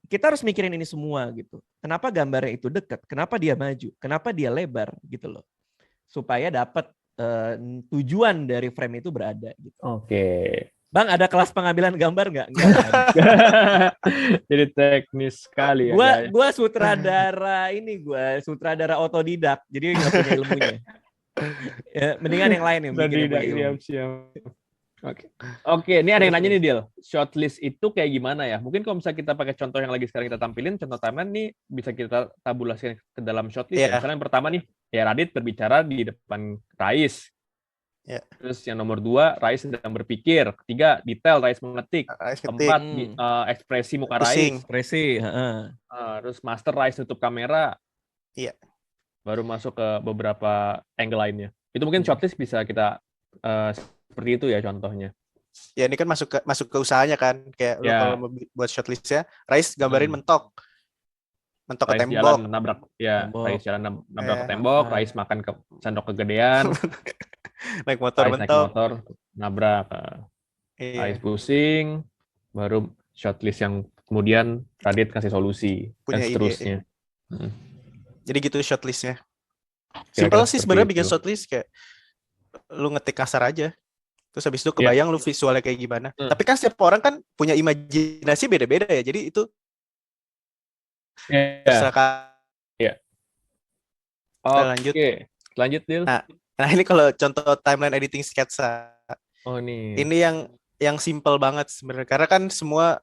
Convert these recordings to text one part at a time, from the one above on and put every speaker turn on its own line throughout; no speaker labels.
kita harus mikirin ini semua gitu. Kenapa gambarnya itu dekat? Kenapa dia maju? Kenapa dia lebar gitu loh. Supaya dapat tujuan dari frame itu berada gitu.
Oke.
Bang, ada kelas pengambilan gambar nggak? Nggak ada.
Jadi teknis sekali ya guys.
Gua sutradara otodidak, jadi nggak punya ilmunya. Ya, mendingan yang lain yang bikin yang punya ilmu.
Siap. Oke, ini ada yang nanya nih Dil. Shortlist itu kayak gimana ya? Mungkin kalau misalnya kita pakai contoh yang lagi sekarang kita tampilin, contoh timeline nih bisa kita tabulasikan ke dalam shortlist ya. Misalnya yang pertama nih, ya Radit berbicara di depan Rais.
Yeah.
Terus yang nomor 2, Rais sedang berpikir. Ketiga, detail Rais mengetik. Keempat, ekspresi muka Rais.
Ekspresi.
Terus master Rais tutup kamera.
Iya.
Baru masuk ke beberapa angle lainnya. Itu mungkin shortlist bisa kita seperti itu ya contohnya.
Ya ini kan masuk ke usahanya kan. Kayak lo kalau mau buat shortlistnya, Rais gambarin mentok ke
Rais
tembok.
Jalan nabrak, Rais jalan nabrak ke tembok, Rais makan ke sendok kegedean.
naik motor
nabrak. Rais pusing, baru shortlist yang kemudian Radit kasih solusi dan seterusnya.
Jadi gitu shortlistnya. Simple sih sebenarnya bikin shortlist, kayak lu ngetik kasar aja. Terus habis itu kebayang lu visualnya kayak gimana. Tapi kan setiap orang kan punya imajinasi beda-beda ya. Jadi itu
Lanjut Dil.
Nah ini kalau contoh timeline editing sketsa.
Oh nih.
Ini yang simple banget sebenarnya. Karena kan semua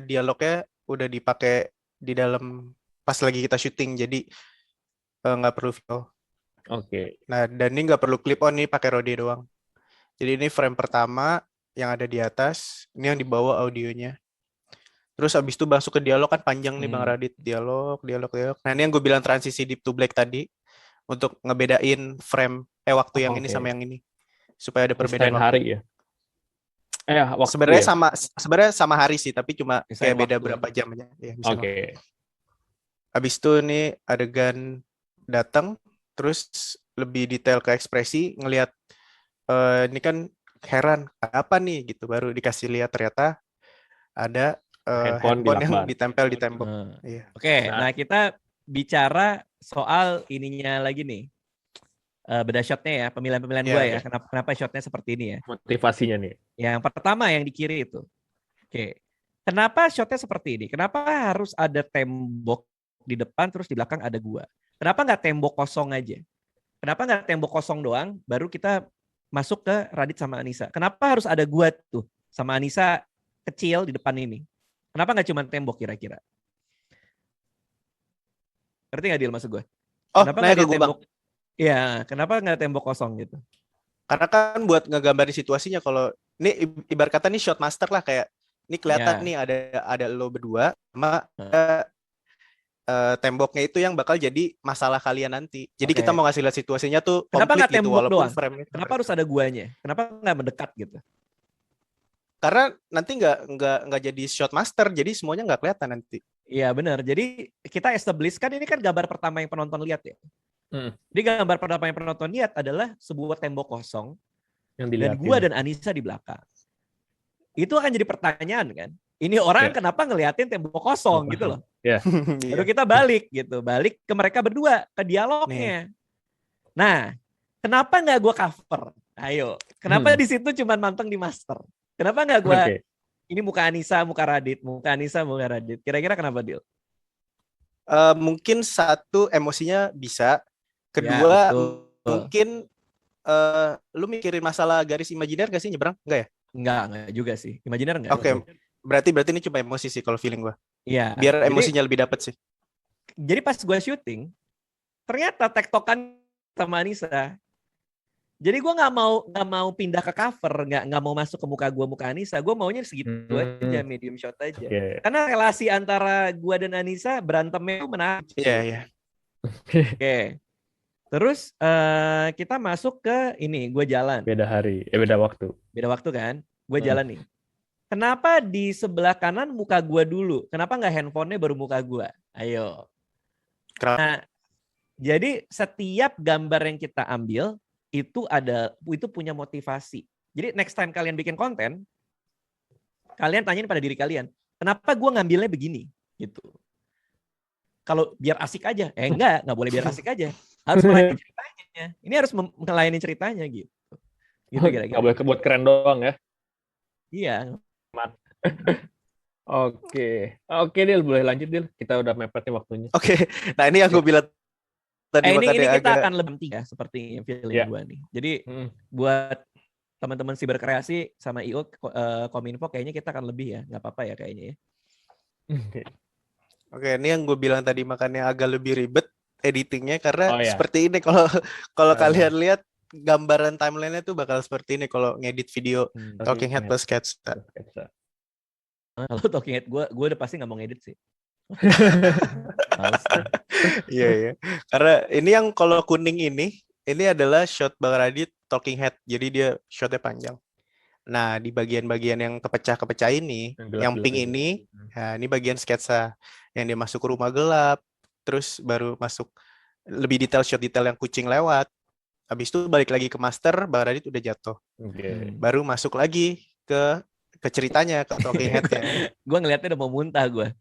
dialognya udah dipakai di dalam pas lagi kita syuting. Jadi nggak perlu video.
Oke.
Nah dan ini nggak perlu clip on nih, pakai Rode doang. Jadi ini frame pertama yang ada di atas. Ini yang di bawah audionya. Terus abis itu masuk ke dialog kan panjang nih Bang Radit. Dialog. Nah ini yang gue bilang transisi deep to black tadi. Untuk ngebedain frame waktu yang ini sama yang ini. Supaya ada perbedaan waktu.
Hari ya?
Sebenarnya sama hari sih, tapi cuma kayak beda berapa jam aja. Ya,
Oke.
Habis itu nih adegan datang, terus lebih detail ke ekspresi, ngelihat ini kan heran apa nih gitu, baru dikasih lihat ternyata ada handphone yang ditempel di tembok.
Oke, nah kita bicara soal ininya lagi nih. Beda shotnya ya, pemilihan gue ya. Kenapa shotnya seperti ini ya?
Motivasinya nih.
Yang pertama yang di kiri itu. Oke. Kenapa shotnya seperti ini? Kenapa harus ada tembok di depan terus di belakang ada gua? Kenapa nggak tembok kosong aja? Kenapa nggak tembok kosong doang baru kita masuk ke Radit sama Anissa? Kenapa harus ada gua tuh sama Anissa kecil di depan ini? Kenapa nggak cuma tembok kira-kira? Ngerti nggak Dil maksud gue? Kenapa nggak ada tembok? Iya, kenapa nggak tembok kosong gitu?
Karena kan buat ngegambarin situasinya. Kalau ini ibarat kata nih shot master lah, kayak ini kelihatan nih ada lo berdua sama temboknya itu yang bakal jadi masalah kalian nanti. Jadi kita mau ngasih lihat situasinya tuh
kenapa nggak
gitu,
tembok doang? Kenapa harus ada guanya? Kenapa nggak mendekat gitu?
Karena nanti nggak jadi shot master, jadi semuanya nggak kelihatan nanti.
Iya benar. Jadi kita establish kan ini kan gambar pertama yang penonton lihat ya. Jadi gambar pertama yang penonton lihat adalah sebuah tembok kosong yang dan gua dan Anissa di belakang. Itu akan jadi pertanyaan kan. Ini orang kenapa ngeliatin tembok kosong gitu loh. Baru kita balik ke mereka berdua, ke dialognya. Nah, kenapa nggak gua cover? Ayo, kenapa di situ cuma manteng di master? Kenapa nggak gua ini muka Anissa, muka Radit, muka Anissa, muka Radit. Kira-kira kenapa Dil?
Mungkin satu emosinya bisa. Kedua mungkin lu mikirin masalah garis imajiner gak sih nyebrang? Enggak ya?
Enggak juga sih. Imajiner enggak.
Oke. Berarti ini cuma emosi sih kalau feeling gua.
Iya.
Biar emosinya lebih dapet sih.
Jadi pas gua syuting, ternyata tektokan sama Anissa. Jadi gue nggak mau pindah ke cover, nggak mau masuk ke muka Anissa. Gue maunya segitu aja, medium shot aja. Karena relasi antara gue dan Anissa berantemnya menarik.
Iya.
Oke. Terus kita masuk ke ini, gue jalan.
Beda hari, beda waktu.
Beda waktu kan? Gue jalan nih. Kenapa di sebelah kanan muka gue dulu? Kenapa nggak handphonenya baru muka gue? Ayo. Nah, jadi setiap gambar yang kita ambil itu punya motivasi. Jadi next time kalian bikin konten, kalian tanyain pada diri kalian, kenapa gue ngambilnya begini? gitu. Kalau biar asik aja, nggak boleh biar asik aja, harus melayani ceritanya. Ini harus melayani ceritanya gitu. Gitu kira-kira.
Nggak boleh buat keren doang ya.
Iya.
Oke Dil, boleh lanjut Dil. Kita udah mepet nih waktunya.
Oke. Nah ini yang gue bilang tadi
ini kita
agak...
akan lebih tiga seperti feeling gue nih. Jadi buat teman-teman siberkreasi sama IO Kominfo kayaknya kita akan lebih ya, nggak apa-apa ya kayaknya ya.
Oke, ini yang gue bilang tadi makanya agak lebih ribet editingnya karena seperti ini kalau kalian lihat gambaran timeline-nya tuh bakal seperti ini kalau ngedit video Talking Head plus Sketsa.
Kalau Talking Head gue udah pasti nggak mau ngedit sih.
Iya. Karena ini yang kalau kuning ini adalah shot Bang Radit Talking Head. Jadi dia shotnya panjang. Nah, di bagian-bagian yang kepecah-kepecah ini, yang pink ini, nah, ini bagian sketsa yang dia masuk ke rumah gelap, terus baru masuk lebih detail shot detail yang kucing lewat. Habis itu balik lagi ke master, Bang Radit udah jatuh. Baru masuk lagi ke ceritanya, ke Talking Head-nya.
Gue ngeliatnya udah mau muntah gue.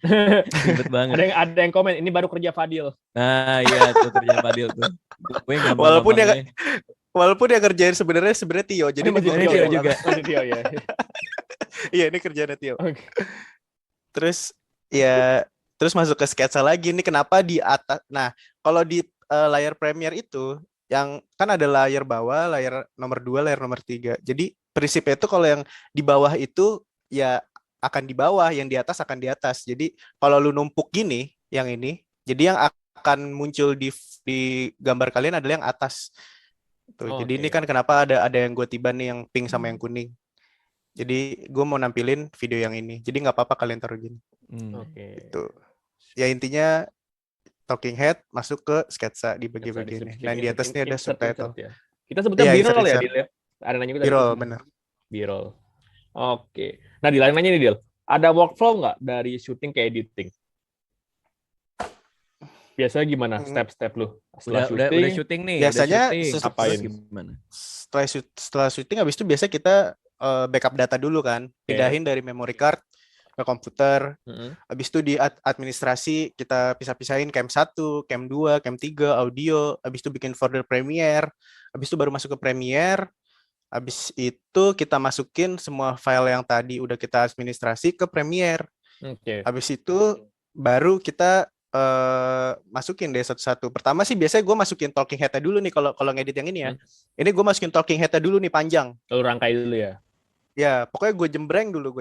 Ribet banget.
Ada yang komen, ini baru kerja Fadil.
Nah iya tuh kerja Fadil tuh.
Walaupun yang kerjain sebenarnya Tio. Jadi ini
Tio juga.
Tio ya.
Iya ini kerjanya Tio. Okay. Terus masuk ke sketsa lagi. Ini kenapa di atas? Nah kalau di layar Premiere itu yang kan ada layar bawah, layar nomor 2, layar nomor 3. Jadi prinsipnya itu kalau yang di bawah itu ya akan di bawah, yang di atas akan di atas. Jadi kalau lu numpuk gini, yang ini, jadi yang akan muncul di gambar kalian adalah yang atas. Tuh, jadi ini kan kenapa ada yang gue tiba nih yang pink sama yang kuning. Jadi gue mau nampilin video yang ini. Jadi nggak apa-apa kalian taruh gini. Itu. Ya intinya Talking Head masuk ke sketsa di bagian-bagian ini. Nah di atasnya ada subtitle.
Kita sebutnya B-roll ya, Dil ya. Ada nanya juga.
B-roll, benar.
B-roll. Oke. Nah di lain nanya nih, Dil. Ada workflow nggak dari syuting ke editing? Biasanya gimana step-step lu?
Udah syuting nih.
Biasanya
gimana?
Setelah syuting habis itu biasa kita backup data dulu kan. Pindahin dari memory card ke komputer. Habis itu di administrasi kita pisah-pisahin cam 1, cam 2, cam 3, audio. Habis itu bikin folder Premiere. Habis itu baru masuk ke Premiere. Habis itu kita masukin semua file yang tadi udah kita administrasi ke Premiere. Habis itu baru kita masukin deh satu-satu. Pertama sih biasanya gue masukin Talking Head-nya dulu nih kalau ngedit yang ini ya. Ini gue masukin Talking Head-nya dulu nih panjang.
Lalu rangkai dulu ya.
Ya, pokoknya gue jembreng dulu,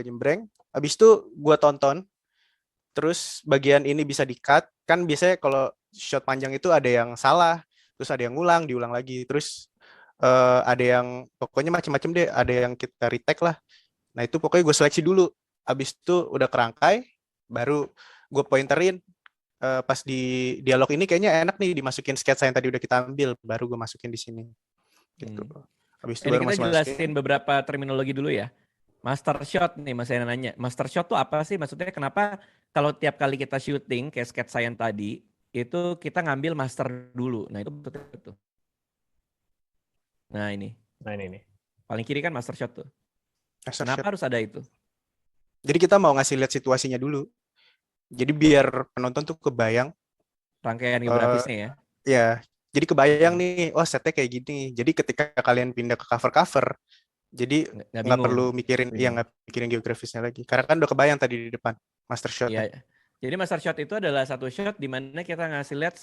Habis itu gue tonton. Terus bagian ini bisa di-cut. Kan biasanya kalau shot panjang itu ada yang salah, terus ada yang ngulang, diulang lagi. Terus ada yang pokoknya macam-macam deh, ada yang kita retake lah. Nah, itu pokoknya gue seleksi dulu. Habis itu udah kerangkai, baru gue pointerin. Pas di dialog ini kayaknya enak nih dimasukin sketsa yang tadi udah kita ambil, baru gue masukin di sini. Gitu. Habis itu baru
kita jelasin beberapa terminologi dulu ya. Master shot nih Mas Yana nanya. Master shot tuh apa sih? Maksudnya kenapa kalau tiap kali kita syuting kayak sketsa yang tadi itu kita ngambil master dulu. Nah, itu betul. Nah, ini. Paling kiri kan master shot tuh. Kenapa harus ada itu?
Jadi kita mau ngasih lihat situasinya dulu. Jadi biar penonton tuh kebayang
rangkaian geografisnya ya.
Ya, jadi kebayang nih, oh setnya kayak gini. Jadi ketika kalian pindah ke cover, jadi nggak perlu mikirin geografisnya lagi. Karena kan udah kebayang tadi di depan master shot.
Iya. Jadi master shot itu adalah satu shot di mana kita ngasih lihat